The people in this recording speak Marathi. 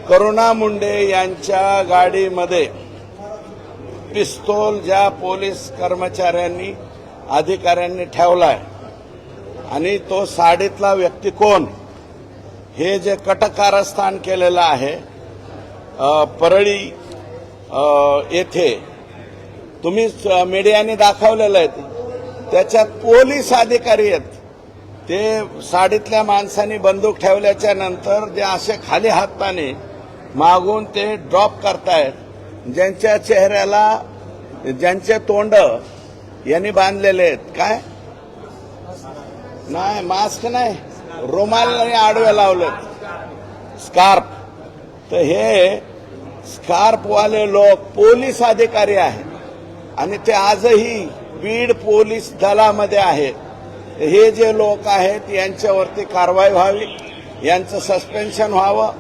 करुणा मुंडे यांच्या गाडीमध्ये पिस्तूल ज्या पोलीस कर्मचाऱ्यांनी अधिकाऱ्यांनी ठेवलाय आणि तो साडीतला व्यक्ती कोण, हे जे कटकारस्थान केलेलं आहे परळी येथे, तुम्ही मीडियाने दाखवलेलं आहे, त्याच्यात पोलीस अधिकारी आहेत. ते साडीतल्या माणसांनी बंदूक ठेवल्याच्या नंतर जे असे खाली हाताने मागून ते ड्रॉप करतायत, ज्यांच्या चेहऱ्याला ज्यांचे तोंड यांनी बांधलेले आहेत, काय नाही मास्क नाही, रुमालाने आडवे लावलेत, स्कार्फ. तर हे स्कार्फवाले लोक पोलीस अधिकारी आहेत आणि ते आजही बीड पोलीस दलामध्ये आहेत. हे जे लोक आहेत यांच्यावरती कारवाई व्हावी, यांचं सस्पेन्शन व्हावं.